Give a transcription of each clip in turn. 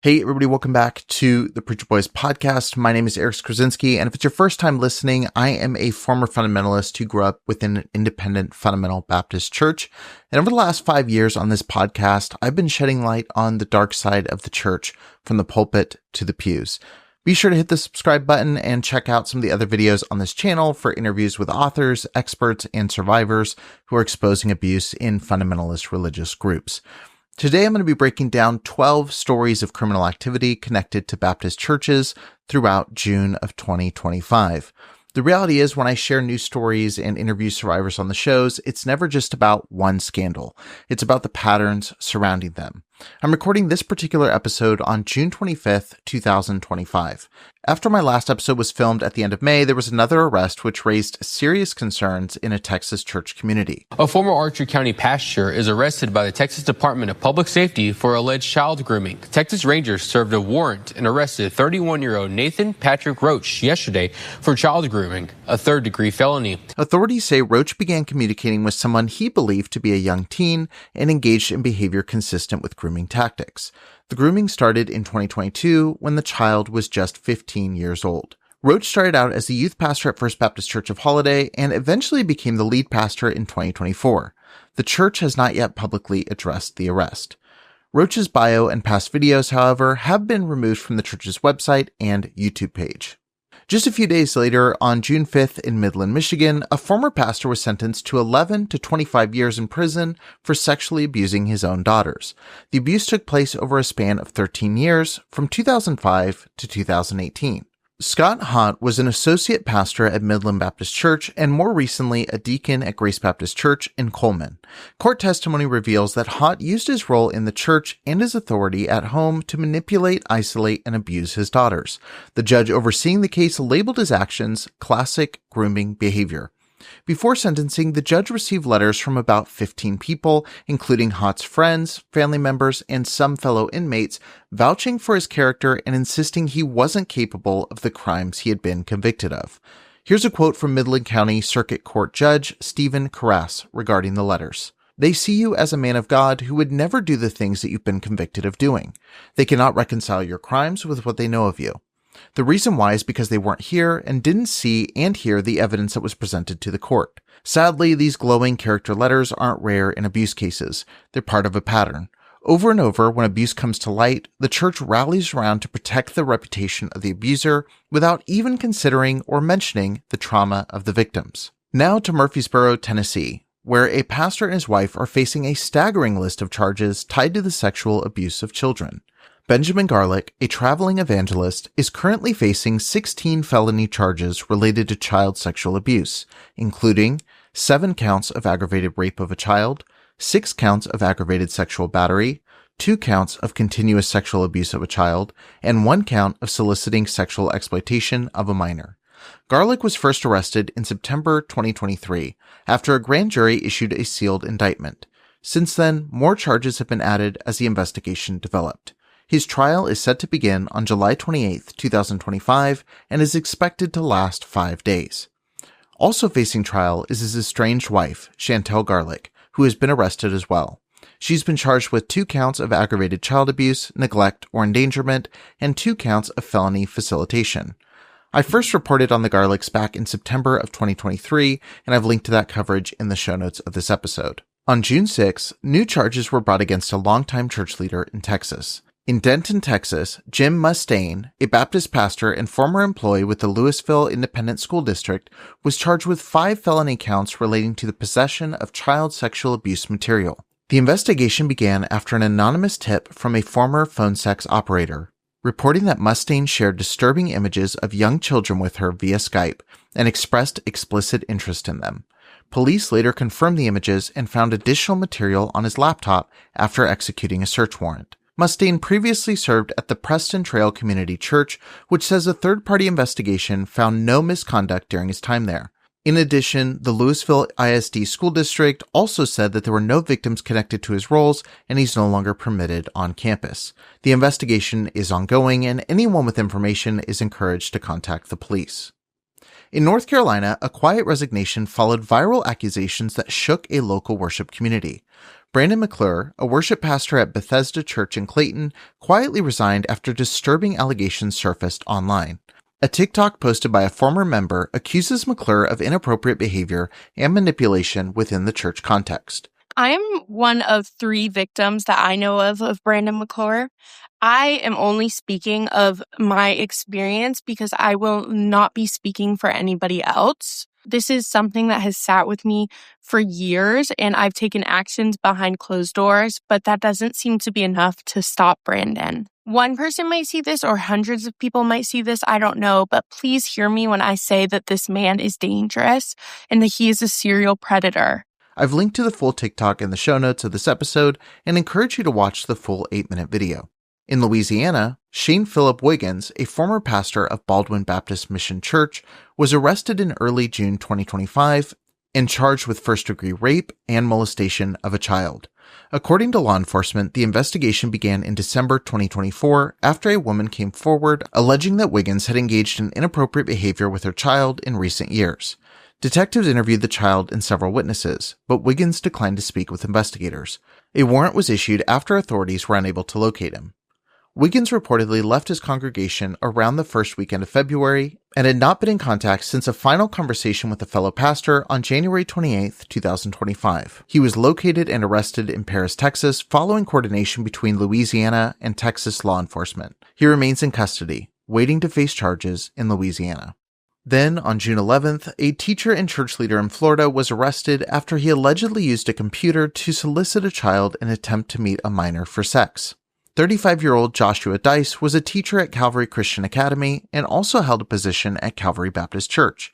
Hey everybody, welcome back to the Preacher Boys podcast. My name is Eric Skwarczynski, and if it's your first time listening, I am a former fundamentalist who grew up within an independent fundamental Baptist church. And over the last 5 years on this podcast, I've been shedding light on the dark side of the church, from the pulpit to the pews. Be sure to hit the subscribe button and check out some of the other videos on this channel for interviews with authors, experts, and survivors who are exposing abuse in fundamentalist religious groups. Today, I'm going to be breaking down 12 stories of criminal activity connected to Baptist churches throughout June of 2025. The reality is, when I share news stories and interview survivors on the shows, it's never just about one scandal. It's about the patterns surrounding them. I'm recording this particular episode on June 25th, 2025. After my last episode was filmed at the end of May, there was another arrest which raised serious concerns in a Texas church community. A former Archer County pastor is arrested by the Texas Department of Public Safety for alleged child grooming. Texas Rangers served a warrant and arrested 31-year-old Nathan Patrick Roach yesterday for child grooming, a third-degree felony. Authorities say Roach began communicating with someone he believed to be a young teen and engaged in behavior consistent with grooming tactics. The grooming started in 2022 when the child was just 15 years old. Roach started out as the youth pastor at First Baptist Church of Holiday and eventually became the lead pastor in 2024. The church has not yet publicly addressed the arrest. Roach's bio and past videos, however, have been removed from the church's website and YouTube page. Just a few days later, on June 5th in Midland, Michigan, a former pastor was sentenced to 11 to 25 years in prison for sexually abusing his own daughters. The abuse took place over a span of 13 years, from 2005 to 2018. Scott Hott was an associate pastor at Midland Baptist Church and more recently a deacon at Grace Baptist Church in Coleman. Court testimony reveals that Hott used his role in the church and his authority at home to manipulate, isolate, and abuse his daughters. The judge overseeing the case labeled his actions classic grooming behavior. Before sentencing, the judge received letters from about 15 people, including Hott's friends, family members, and some fellow inmates, vouching for his character and insisting he wasn't capable of the crimes he had been convicted of. Here's a quote from Midland County Circuit Court Judge Stephen Carras regarding the letters. "They see you as a man of God who would never do the things that you've been convicted of doing. They cannot reconcile your crimes with what they know of you. The reason why is because they weren't here and didn't see and hear the evidence that was presented to the court. Sadly, these glowing character letters aren't rare in abuse cases. They're part of a pattern. Over and over, when abuse comes to light, the church rallies around to protect the reputation of the abuser without even considering or mentioning the trauma of the victims." Now to Murfreesboro, Tennessee, where a pastor and his wife are facing a staggering list of charges tied to the sexual abuse of children. Benjamin Garlick, a traveling evangelist, is currently facing 16 felony charges related to child sexual abuse, including 7 counts of aggravated rape of a child, 6 counts of aggravated sexual battery, 2 counts of continuous sexual abuse of a child, and 1 count of soliciting sexual exploitation of a minor. Garlick was first arrested in September 2023 after a grand jury issued a sealed indictment. Since then, more charges have been added as the investigation developed. His trial is set to begin on July 28, 2025, and is expected to last 5 days. Also facing trial is his estranged wife, Chantel Garlick, who has been arrested as well. She's been charged with 2 counts of aggravated child abuse, neglect, or endangerment, and 2 counts of felony facilitation. I first reported on the Garlicks back in September of 2023, and I've linked to that coverage in the show notes of this episode. On June 6, new charges were brought against a longtime church leader in Texas. In Denton, Texas, Jim Mustaine, a Baptist pastor and former employee with the Louisville Independent School District, was charged with 5 felony counts relating to the possession of child sexual abuse material. The investigation began after an anonymous tip from a former phone sex operator, reporting that Mustaine shared disturbing images of young children with her via Skype and expressed explicit interest in them. Police later confirmed the images and found additional material on his laptop after executing a search warrant. Mustaine previously served at the Preston Trail Community Church, which says a third-party investigation found no misconduct during his time there. In addition, the Louisville ISD School District also said that there were no victims connected to his roles and he's no longer permitted on campus. The investigation is ongoing and anyone with information is encouraged to contact the police. In North Carolina, a quiet resignation followed viral accusations that shook a local worship community. Brandon McClure, a worship pastor at Bethesda Church in Clayton, quietly resigned after disturbing allegations surfaced online. A TikTok posted by a former member accuses McClure of inappropriate behavior and manipulation within the church context. I'm one of 3 victims that I know of Brandon McClure. I am only speaking of my experience because I will not be speaking for anybody else. This is something that has sat with me for years, and I've taken actions behind closed doors, but that doesn't seem to be enough to stop Brandon. One person might see this, or hundreds of people might see this, I don't know, but please hear me when I say that this man is dangerous and that he is a serial predator. I've linked to the full TikTok in the show notes of this episode and encourage you to watch the full 8-minute video. In Louisiana, Shane Philip Wiggins, a former pastor of Baldwin Baptist Mission Church, was arrested in early June 2025 and charged with first-degree rape and molestation of a child. According to law enforcement, the investigation began in December 2024 after a woman came forward alleging that Wiggins had engaged in inappropriate behavior with her child in recent years. Detectives interviewed the child and several witnesses, but Wiggins declined to speak with investigators. A warrant was issued after authorities were unable to locate him. Wiggins reportedly left his congregation around the first weekend of February and had not been in contact since a final conversation with a fellow pastor on January 28, 2025. He was located and arrested in Paris, Texas, following coordination between Louisiana and Texas law enforcement. He remains in custody, waiting to face charges in Louisiana. Then, on June 11th, a teacher and church leader in Florida was arrested after he allegedly used a computer to solicit a child in an attempt to meet a minor for sex. 35-year-old Joshua Dice was a teacher at Calvary Christian Academy and also held a position at Calvary Baptist Church.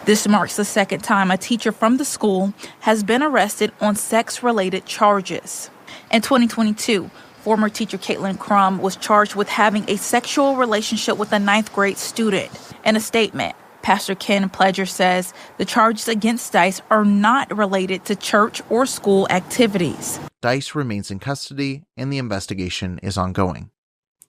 This marks the second time a teacher from the school has been arrested on sex-related charges. In 2022, former teacher Caitlin Crum was charged with having a sexual relationship with a 9th grade student. In a statement, Pastor Ken Pledger says the charges against Dice are not related to church or school activities. Dice remains in custody, and the investigation is ongoing.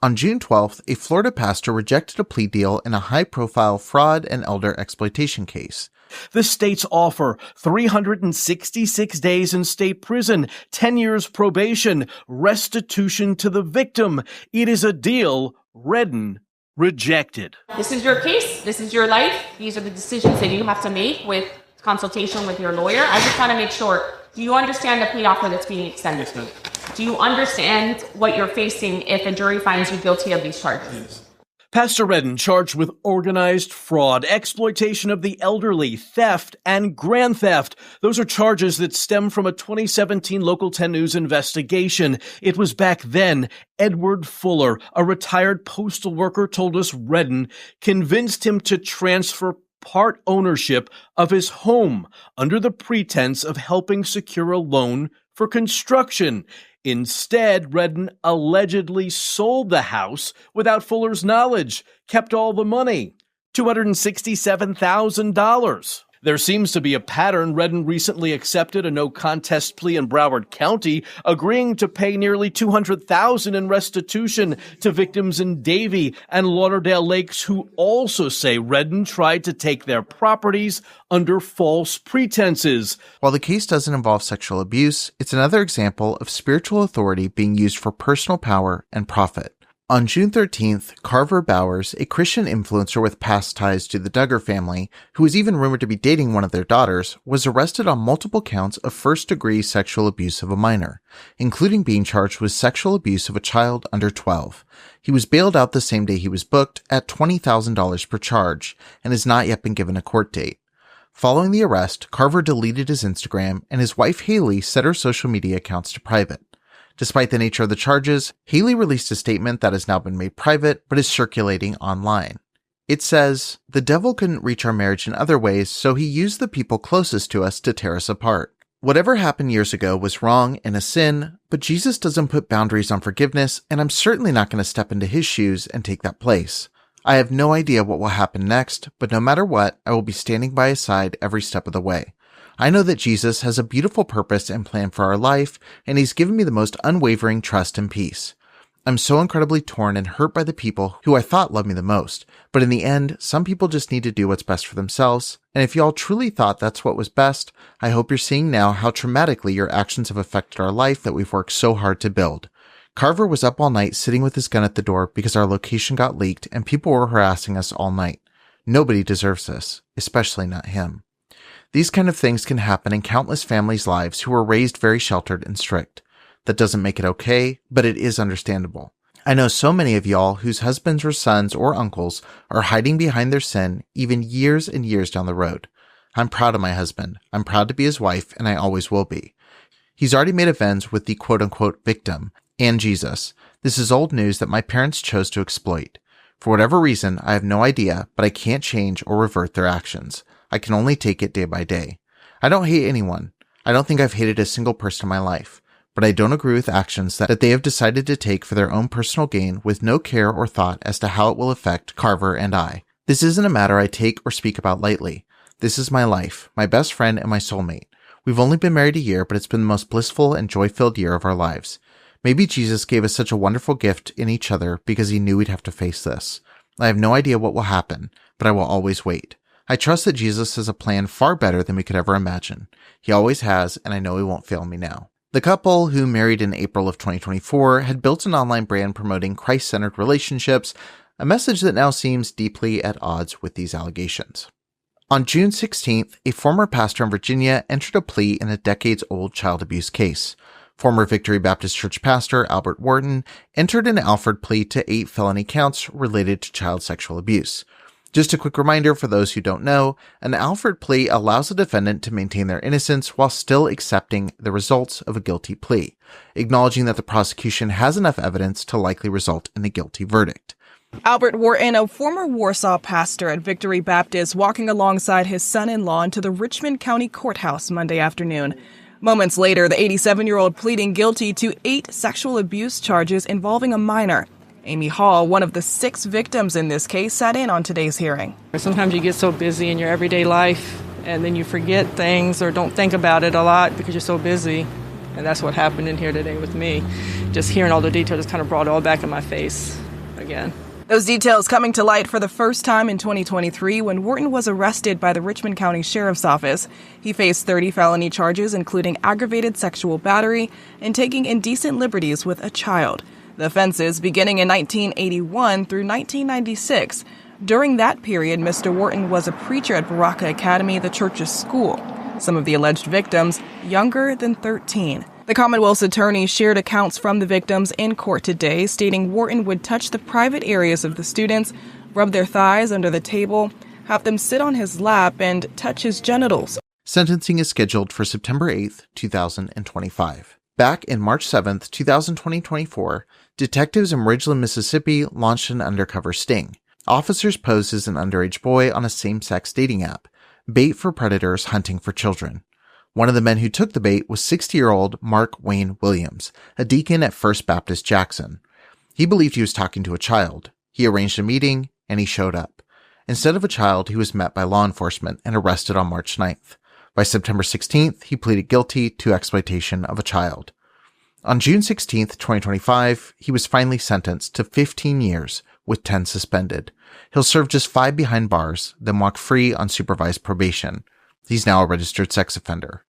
On June 12th, a Florida pastor rejected a plea deal in a high-profile fraud and elder exploitation case. The states offer 366 days in state prison, 10 years probation, restitution to the victim. It is a deal Redden rejected. This is your case. This is your life. These are the decisions that you have to make with consultation with your lawyer. I just want to make sure, do you understand the plea offer that's being extended? Yes, do you understand what you're facing if a jury finds you guilty of these charges? Yes. Pastor Redden charged with organized fraud, exploitation of the elderly, theft, and grand theft. Those are charges that stem from a 2017 Local 10 News investigation. It was back then Edward Fuller, a retired postal worker, told us Redden convinced him to transfer part ownership of his home under the pretense of helping secure a loan for construction. Instead, Redden allegedly sold the house without Fuller's knowledge, kept all the money, $267,000. There seems to be a pattern. Redden recently accepted a no-contest plea in Broward County, agreeing to pay nearly $200,000 in restitution to victims in Davie and Lauderdale Lakes who also say Redden tried to take their properties under false pretenses. While the case doesn't involve sexual abuse, it's another example of spiritual authority being used for personal power and profit. On June 13th, Carver Bowers, a Christian influencer with past ties to the Duggar family, who was even rumored to be dating one of their daughters, was arrested on multiple counts of first-degree sexual abuse of a minor, including being charged with sexual abuse of a child under 12. He was bailed out the same day he was booked at $20,000 per charge and has not yet been given a court date. Following the arrest, Carver deleted his Instagram, and his wife Haylee set her social media accounts to private. Despite the nature of the charges, Haylee released a statement that has now been made private but is circulating online. It says, "The devil couldn't reach our marriage in other ways, so he used the people closest to us to tear us apart. Whatever happened years ago was wrong and a sin, but Jesus doesn't put boundaries on forgiveness, and I'm certainly not going to step into his shoes and take that place. I have no idea what will happen next, but no matter what, I will be standing by his side every step of the way. I know that Jesus has a beautiful purpose and plan for our life, and he's given me the most unwavering trust and peace. I'm so incredibly torn and hurt by the people who I thought loved me the most, but in the end, some people just need to do what's best for themselves, and if y'all truly thought that's what was best, I hope you're seeing now how traumatically your actions have affected our life that we've worked so hard to build. Carver was up all night sitting with his gun at the door because our location got leaked and people were harassing us all night. Nobody deserves this, especially not him. These kind of things can happen in countless families' lives who were raised very sheltered and strict. That doesn't make it okay, but it is understandable. I know so many of y'all whose husbands or sons or uncles are hiding behind their sin even years and years down the road. I'm proud of my husband. I'm proud to be his wife, and I always will be. He's already made amends with the quote-unquote victim and Jesus. This is old news that my parents chose to exploit. For whatever reason, I have no idea, but I can't change or revert their actions. I can only take it day by day. I don't hate anyone. I don't think I've hated a single person in my life. But I don't agree with actions that they have decided to take for their own personal gain with no care or thought as to how it will affect Carver and I. This isn't a matter I take or speak about lightly. This is my life, my best friend, and my soulmate. We've only been married a year, but it's been the most blissful and joy-filled year of our lives. Maybe Jesus gave us such a wonderful gift in each other because he knew we'd have to face this. I have no idea what will happen, but I will always wait. I trust that Jesus has a plan far better than we could ever imagine. He always has, and I know he won't fail me now. The couple, who married in April of 2024, had built an online brand promoting Christ-centered relationships, a message that now seems deeply at odds with these allegations. On June 16th, a former pastor in Virginia entered a plea in a decades-old child abuse case. Former Victory Baptist Church pastor Albert Wharton entered an Alford plea to 8 felony counts related to child sexual abuse. Just a quick reminder for those who don't know, an Alford plea allows a defendant to maintain their innocence while still accepting the results of a guilty plea, acknowledging that the prosecution has enough evidence to likely result in a guilty verdict. Albert Wharton, a former Warsaw pastor at Victory Baptist, walking alongside his son-in-law into the Richmond County Courthouse Monday afternoon. Moments later, the 87-year-old pleading guilty to 8 sexual abuse charges involving a minor. Amy Hall, one of the 6 victims in this case, sat in on today's hearing. Sometimes you get so busy in your everyday life, and then you forget things or don't think about it a lot because you're so busy. And that's what happened in here today with me. Just hearing all the details just kind of brought it all back in my face again. Those details coming to light for the first time in 2023 when Wharton was arrested by the Richmond County Sheriff's Office. He faced 30 felony charges, including aggravated sexual battery and taking indecent liberties with a child. The offenses beginning in 1981 through 1996. During that period, Mr. Wharton was a preacher at Baraka Academy, the church's school. Some of the alleged victims, younger than 13. The Commonwealth's attorney shared accounts from the victims in court today, stating Wharton would touch the private areas of the students, rub their thighs under the table, have them sit on his lap, and touch his genitals. Sentencing is scheduled for September 8th, 2025. Back in March 7th, 2024, detectives in Ridgeland, Mississippi launched an undercover sting. Officers posed as an underage boy on a same-sex dating app, bait for predators hunting for children. One of the men who took the bait was 60-year-old Mark Wayne Williams, a deacon at First Baptist Jackson. He believed he was talking to a child. He arranged a meeting, and he showed up. Instead of a child, he was met by law enforcement and arrested on March 9th. By September 16th, he pleaded guilty to exploitation of a child. On June 16th, 2025, he was finally sentenced to 15 years with 10 suspended. He'll serve just 5 behind bars, then walk free on supervised probation. He's now a registered sex offender.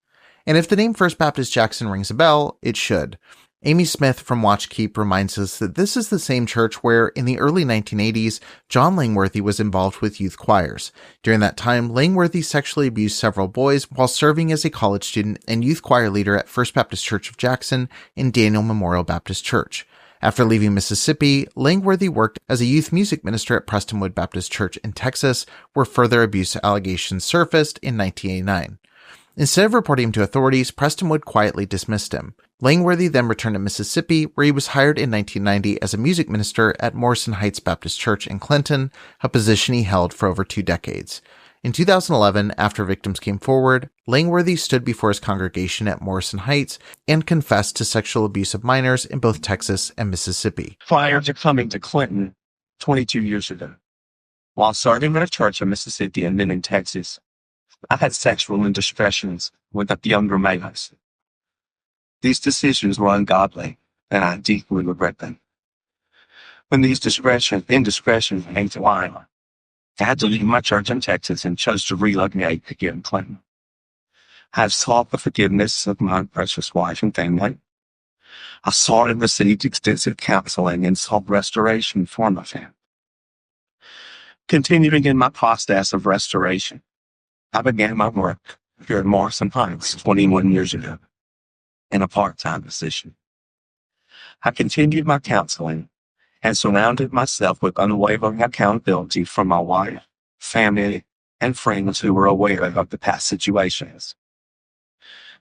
And if the name First Baptist Jackson rings a bell, it should. Amy Smith from Watchkeep reminds us that this is the same church where, in the early 1980s, John Langworthy was involved with youth choirs. During that time, Langworthy sexually abused several boys while serving as a college student and youth choir leader at First Baptist Church of Jackson and Daniel Memorial Baptist Church. After leaving Mississippi, Langworthy worked as a youth music minister at Prestonwood Baptist Church in Texas, where further abuse allegations surfaced in 1989. Instead of reporting him to authorities, Prestonwood quietly dismissed him. Langworthy then returned to Mississippi, where he was hired in 1990 as a music minister at Morrison Heights Baptist Church in Clinton, a position he held for over 2 decades. In 2011, after victims came forward, Langworthy stood before his congregation at Morrison Heights and confessed to sexual abuse of minors in both Texas and Mississippi. Prior to coming to Clinton 22 years ago, while serving at a church in Mississippi and then in Texas, I had sexual indiscretions with younger males. These decisions were ungodly, and I deeply regret them. When these indiscretions came to light, I had to leave my church in Texas and chose to relocate to get in Clinton. I have sought the forgiveness of my precious wife and family. I sought and received extensive counseling and sought restoration for my family. Continuing in my process of restoration, I began my work here at Morrison Heights 21 years ago in a part-time position. I continued my counseling and surrounded myself with unwavering accountability from my wife, family, and friends who were aware of the past situations.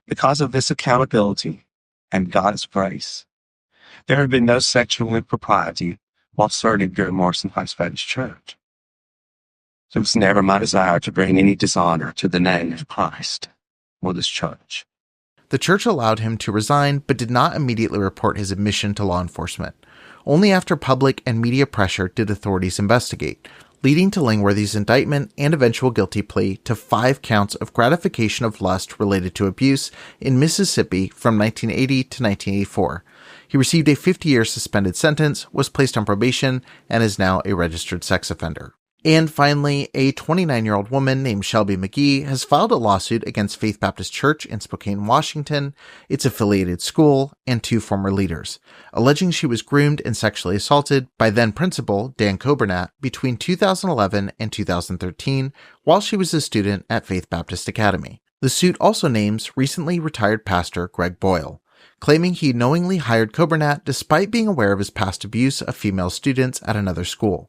Because of this accountability and God's grace, there have been no sexual impropriety while serving here at Morrison Heights Baptist Church. It was never my desire to bring any dishonor to the name of Christ or this church. The church allowed him to resign, but did not immediately report his admission to law enforcement. Only after public and media pressure did authorities investigate, leading to Langworthy's indictment and eventual guilty plea to 5 counts of gratification of lust related to abuse in Mississippi from 1980 to 1984. He received a 50-year suspended sentence, was placed on probation, and is now a registered sex offender. And finally, a 29-year-old woman named Shelby McGee has filed a lawsuit against Faith Baptist Church in Spokane, Washington, its affiliated school, and 2 former leaders, alleging she was groomed and sexually assaulted by then-principal Dan Coburnat between 2011 and 2013 while she was a student at Faith Baptist Academy. The suit also names recently retired pastor Greg Boyle, claiming he knowingly hired Coburnat despite being aware of his past abuse of female students at another school.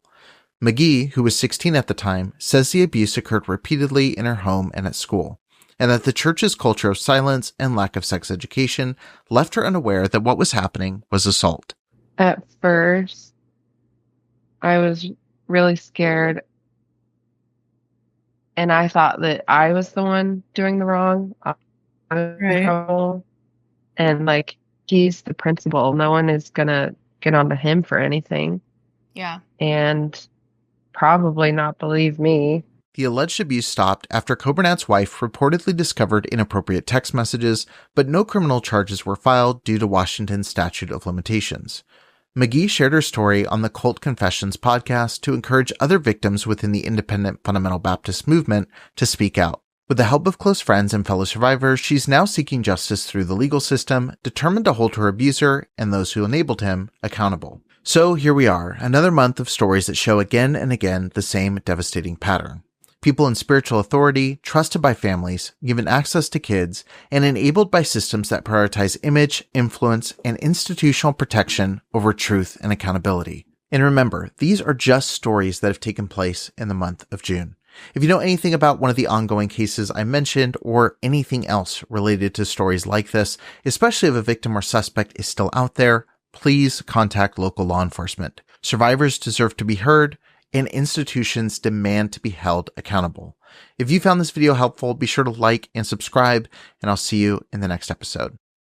McGee, who was 16 at the time, says the abuse occurred repeatedly in her home and at school, and that the church's culture of silence and lack of sex education left her unaware that what was happening was assault. At first, I was really scared, and I thought that I was the one doing the wrong. I was in trouble, and like, he's the principal. No one is gonna get onto him for anything. Yeah. And probably not believe me. The alleged abuse stopped after Coburnat's wife reportedly discovered inappropriate text messages, but no criminal charges were filed due to Washington's statute of limitations. McGee shared her story on the Cult Confessions podcast to encourage other victims within the independent fundamental Baptist movement to speak out. With the help of close friends and fellow survivors, she's now seeking justice through the legal system, determined to hold her abuser and those who enabled him accountable. So here we are, another month of stories that show again and again the same devastating pattern. People in spiritual authority, trusted by families, given access to kids, and enabled by systems that prioritize image, influence, and institutional protection over truth and accountability. And remember, these are just stories that have taken place in the month of June. If you know anything about one of the ongoing cases I mentioned or anything else related to stories like this, especially if a victim or suspect is still out there, please contact local law enforcement. Survivors deserve to be heard, and institutions demand to be held accountable. If you found this video helpful, be sure to like and subscribe, and I'll see you in the next episode.